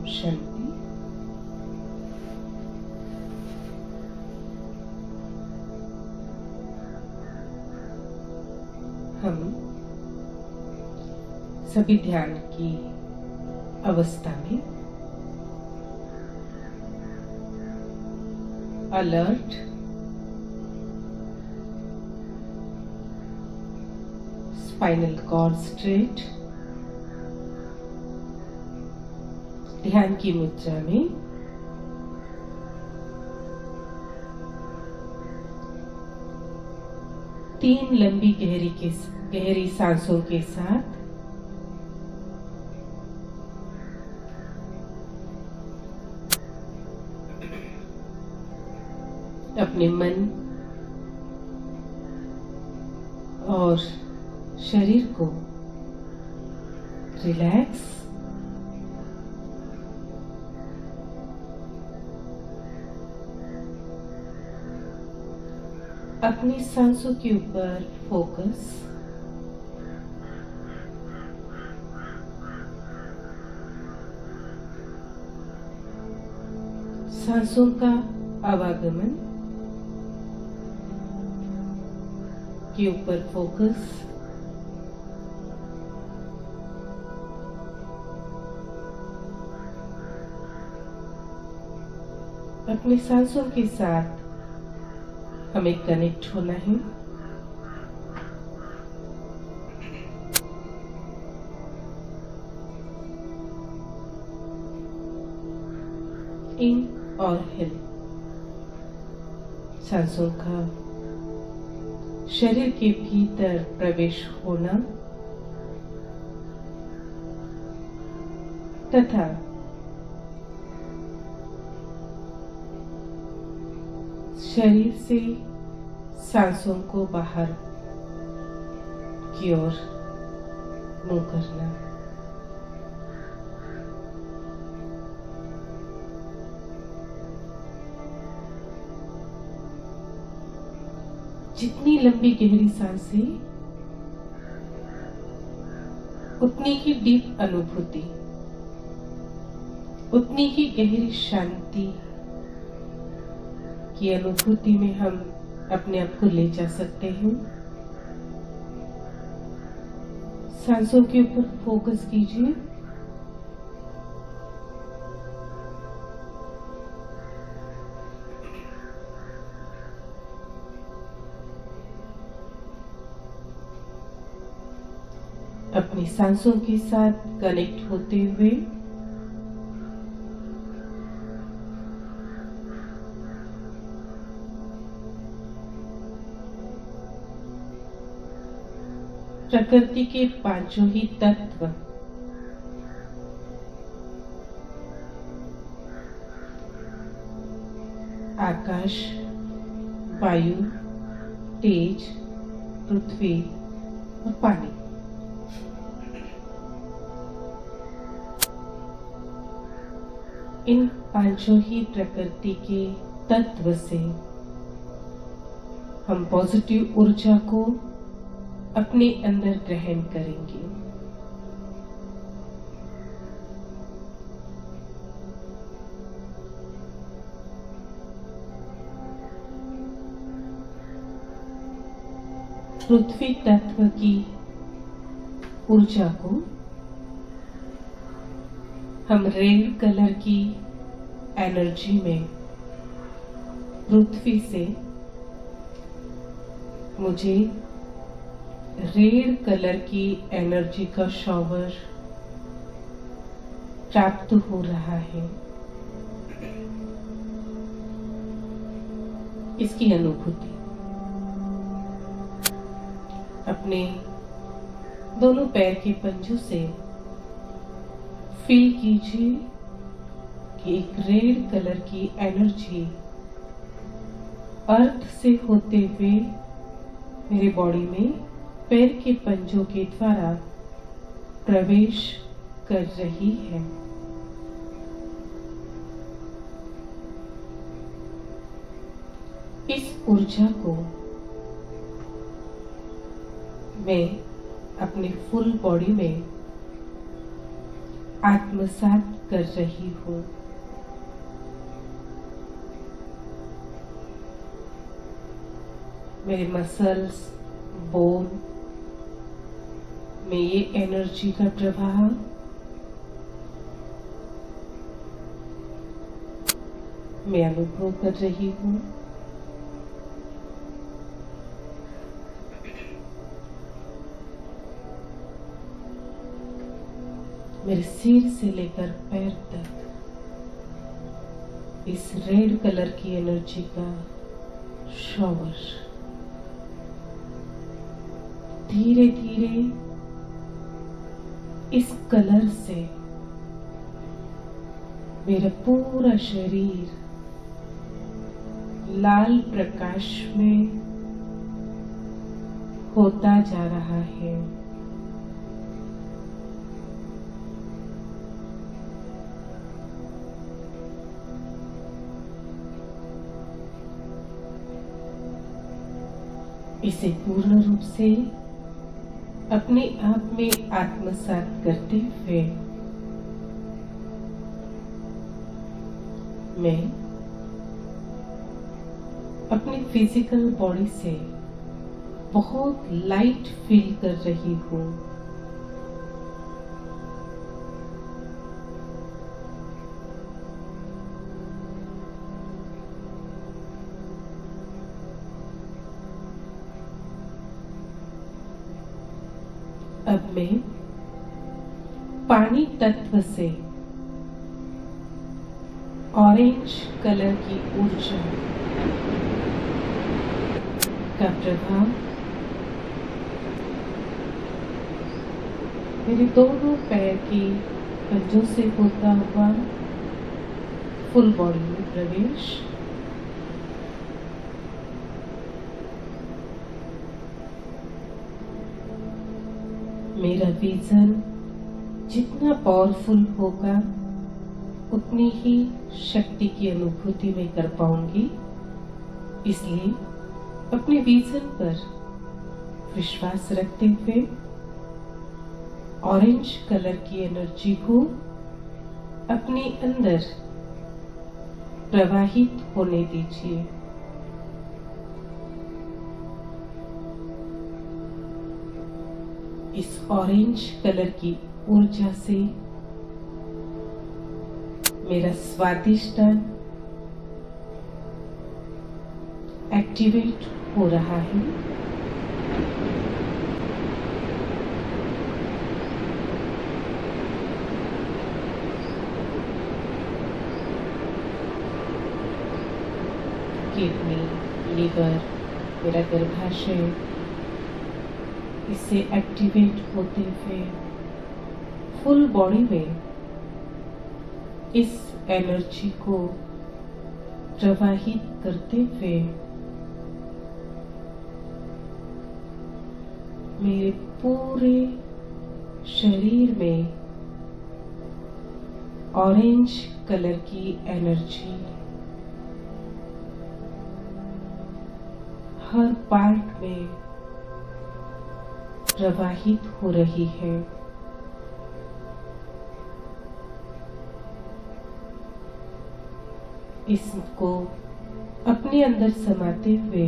शांति। हम सभी ध्यान की अवस्था में अलर्ट, स्पाइनल कॉर्ड स्ट्रेट, ध्यान की मुद्रा में तीन लंबी गहरी सांसों के साथ अपने मन और शरीर को रिलैक्स अपनी सांसों के ऊपर फोकस, सांसों का आवागमन के ऊपर फोकस, अपनी सांसों के साथ हमें कनेक्ट होना है। इन और हिल सांसों का शरीर के भीतर प्रवेश होना तथा शरीर से सांसों को बाहर की ओर मुंह करना। जितनी लंबी गहरी सांसें उतनी ही डीप अनुभूति, उतनी ही गहरी शांति की अनुभूति में हम अपने आप को ले जा सकते हैं। सांसों के ऊपर फोकस कीजिए। अपनी सांसों के साथ कनेक्ट होते हुए प्रकृति के पांचों ही तत्व आकाश, वायु, तेज, पृथ्वी और पानी, इन पांचों ही प्रकृति के तत्व से हम पॉजिटिव ऊर्जा को अपने अंदर ग्रहण करेंगे। पृथ्वी तत्व की ऊर्जा को हम रेड कलर की एनर्जी में पृथ्वी से मुझे रेड कलर की एनर्जी का शॉवर प्राप्त हो रहा है, इसकी अनुभूति अपने दोनों पैर के पंजों से फील कीजिए कि एक रेड कलर की एनर्जी अर्थ से होते हुए मेरे बॉडी में पैर के पंजों के द्वारा प्रवेश कर रही है। इस ऊर्जा को मैं अपने फुल बॉडी में आत्मसात कर रही हूँ। मेरे मसल्स, बोन में ये एनर्जी का प्रवाह मैं अनुभव कर रही हूँ। मेरे सिर से लेकर पैर तक इस रेड कलर की एनर्जी का शॉवर धीरे धीरे इस कलर से मेरा पूरा शरीर लाल प्रकाश में होता जा रहा है। इसे पूर्ण रूप से अपने आप में आत्मसात करते हुए मैं अपनी फिजिकल बॉडी से बहुत लाइट फील कर रही हूँ। अब मैं पानी तत्व से ऑरेंज कलर की ऊर्जा का प्रभाव मेरे दोनों पैर की पंजों से होता हुआ फुल बॉडी में प्रवेश, मेरा विजन जितना पावरफुल होगा उतनी ही शक्ति की अनुभूति में कर पाऊंगी। इसलिए अपने विजन पर विश्वास रखते हुए ऑरेंज कलर की एनर्जी को अपने अंदर प्रवाहित होने दीजिए। इस ऑरेंज कलर की ऊर्जा से मेरा स्वादिष्टान एक्टिवेट हो रहा है। किडनी, लीवर, मेरा गर्भाशय इससे एक्टिवेट होते हुए फुल बॉडी में इस एनर्जी को प्रवाहित करते हुए मेरे पूरे शरीर में ऑरेंज कलर की एनर्जी हर पार्ट में प्रवाहित हो रही है। इसको अपने अंदर समाते हुए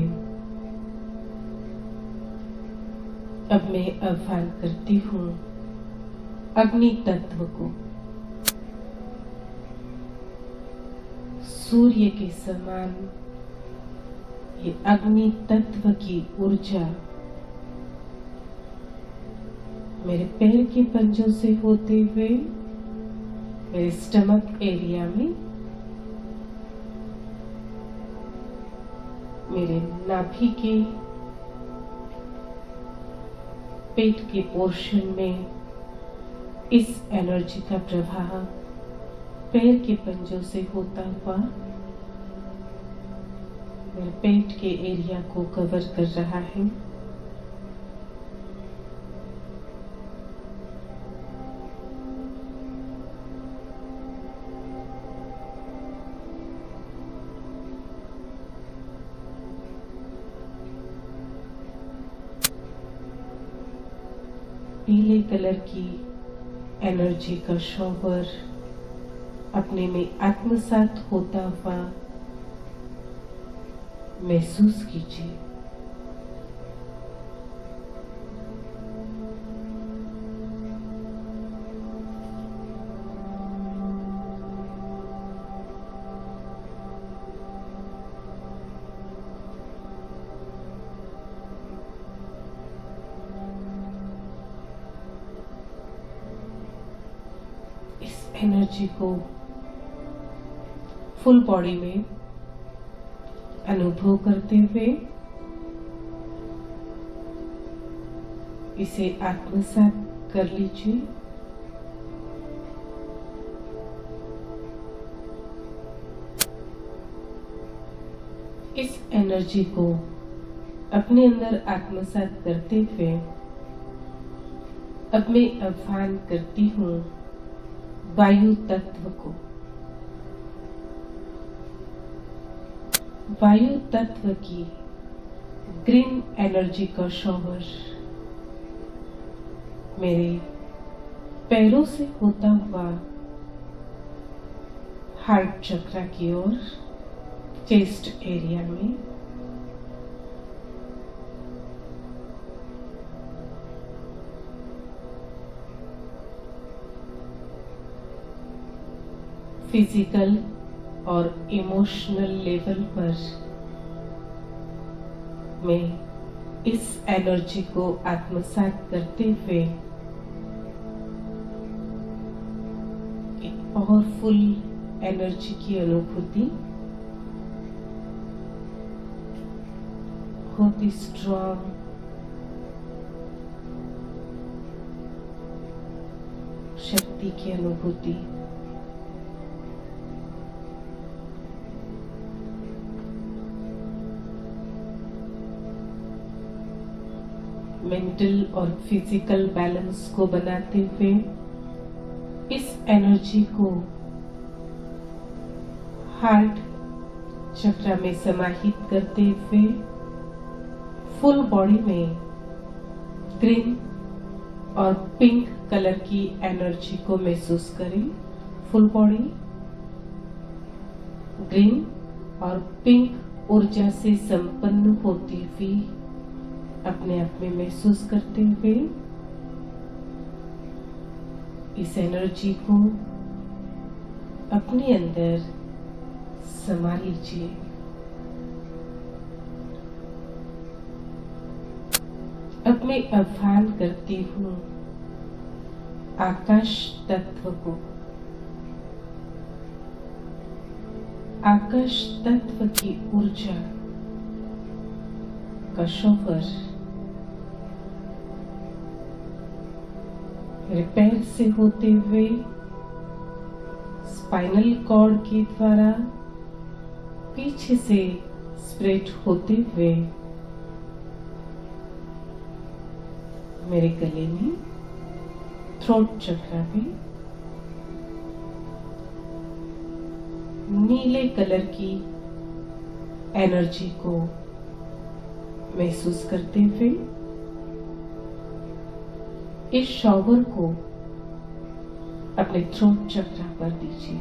अब मैं आह्वान करती हूँ अग्नि तत्व को। सूर्य के समान ये अग्नि तत्व की ऊर्जा मेरे पैर के पंजों से होते हुए मेरे स्टमक एरिया में, मेरे नाभि के पेट के पोर्शन में इस एनर्जी का प्रवाह पैर के पंजों से होता हुआ मेरे पेट के एरिया को कवर कर रहा है। पीले कलर की एनर्जी का शॉवर अपने में आत्मसात होता हुआ महसूस कीजिए। इस एनर्जी को फुल बॉडी में अनुभव करते हुए इसे आत्मसात कर लीजिए। इस एनर्जी को अपने अंदर आत्मसात करते हुए अब मैं आह्वान करती हूँ वायु तत्व को। वायु तत्व की ग्रीन एनर्जी का शॉवर मेरे पैरों से होता हुआ हार्ट चक्र की ओर चेस्ट एरिया में फिजिकल और इमोशनल लेवल पर मैं इस एनर्जी को आत्मसात करते हुए एक पावरफुल एनर्जी की अनुभूति, बहुत ही स्ट्रॉन्ग शक्ति की अनुभूति मेंटल और फिजिकल बैलेंस को बनाते हुए इस एनर्जी को हार्ट चक्र में समाहित करते हुए फुल बॉडी में ग्रीन और पिंक कलर की एनर्जी को महसूस करें। फुल बॉडी ग्रीन और पिंक ऊर्जा से संपन्न होती हुई अपने आप में महसूस करते हुए इस एनर्जी को अपने अंदर समा लीजिए। अब मैं आह्वान करती हूँ आकाश तत्व को। आकाश तत्व की ऊर्जा का शॉवर मेरे पैर से होते हुए स्पाइनल कॉर्ड के द्वारा पीछे से स्प्रेड होते हुए मेरे गले में थ्रोट चक्र में नीले कलर की एनर्जी को महसूस करते हुए इस शॉवर को अपने थ्रोट चक्र पर दीजिए।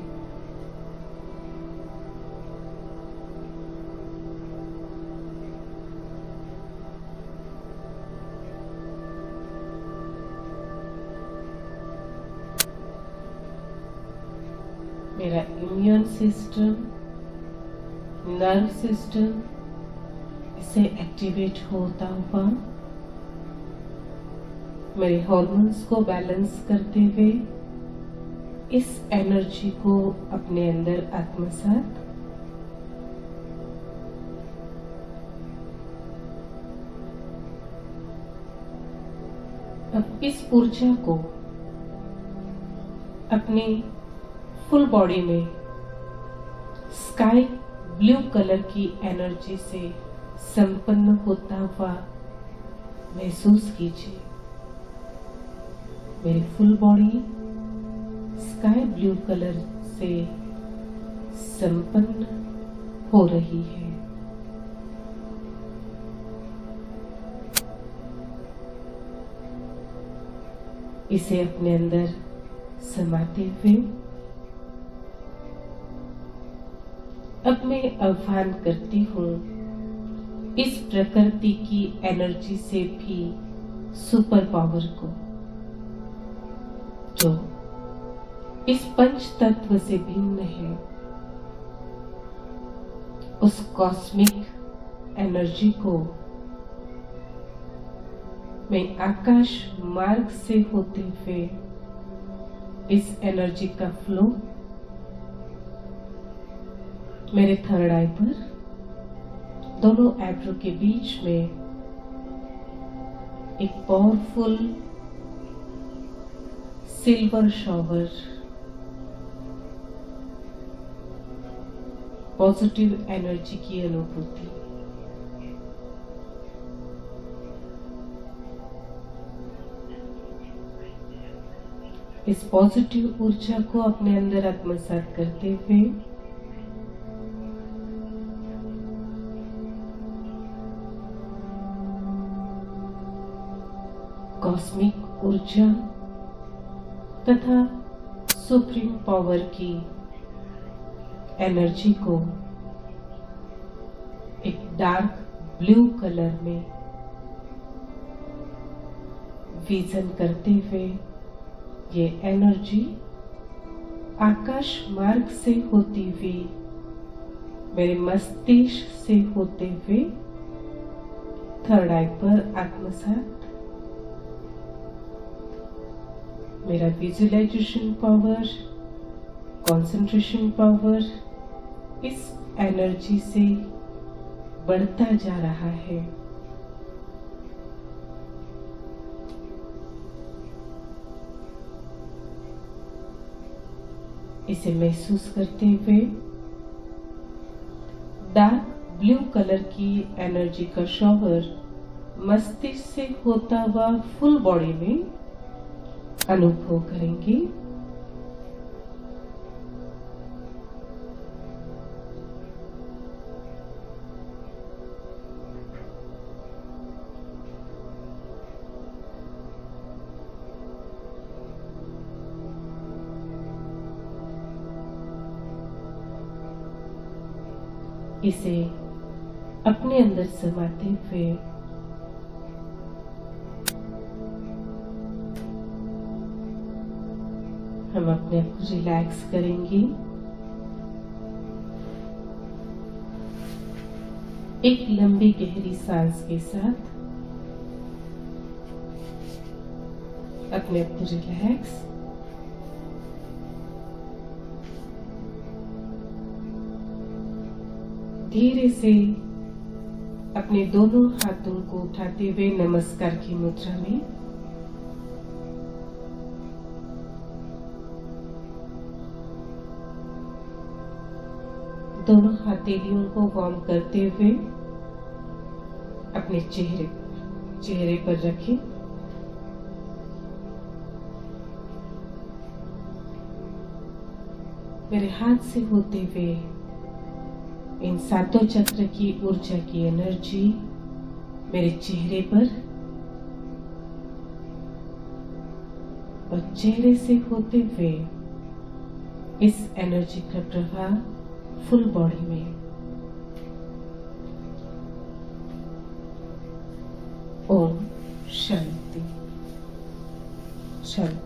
मेरा इम्यून सिस्टम, नर्व सिस्टम इसे एक्टिवेट होता हुआ मेरे हार्मोन्स को बैलेंस करते हुए इस एनर्जी को अपने अंदर आत्मसात अब इस ऊर्जा को अपने फुल बॉडी में स्काई ब्लू कलर की एनर्जी से संपन्न होता हुआ महसूस कीजिए। मेरी full body sky blue colour से संपन्न हो रही है। इसे अपने अंदर समाते हुए अब मैं आह्वान करती हूँ इस प्रकृति की एनर्जी से भी सुपर पावर को, जो इस पंच तत्व से भिन्न है, उस कॉस्मिक एनर्जी को मैं आकाश मार्ग से होते हुए इस एनर्जी का फ्लो मेरे थर्ड आई पर दोनों आईब्रो के बीच में एक powerful silver shower, positive energy की अनुभूति। इस पॉजिटिव ऊर्जा को अपने अंदर आत्मसात करते हुए कॉस्मिक ऊर्जा तथा सुप्रीम पावर की एनर्जी को एक डार्क ब्लू कलर में विजन करते हुए ये एनर्जी आकाश मार्ग से होती हुई मेरे मस्तिष्क से होते हुए थर्ड आई पर आत्मसात, मेरा विजुअलाइजेशन पावर, कंसंट्रेशन पावर इस एनर्जी से बढ़ता जा रहा है। इसे महसूस करते हुए डार्क ब्लू कलर की एनर्जी का शॉवर मस्तिष्क से होता हुआ फुल बॉडी में अनुभव करेंगे। इसे अपने अंदर समाते हुए हम अपने आप को रिलैक्स करेंगे। एक लंबी गहरी सांस के साथ अपने आप को रिलैक्स, धीरे से अपने दोनों हाथों को उठाते हुए नमस्कार की मुद्रा में दोनों हथेलियों को वार्म करते हुए अपने चेहरे पर रखें। मेरे हाथ से होते हुए इन सातों चक्र की ऊर्जा की एनर्जी मेरे चेहरे पर और चेहरे से होते हुए इस एनर्जी का प्रभाव फुल बॉडी में। ओम शांति शांति।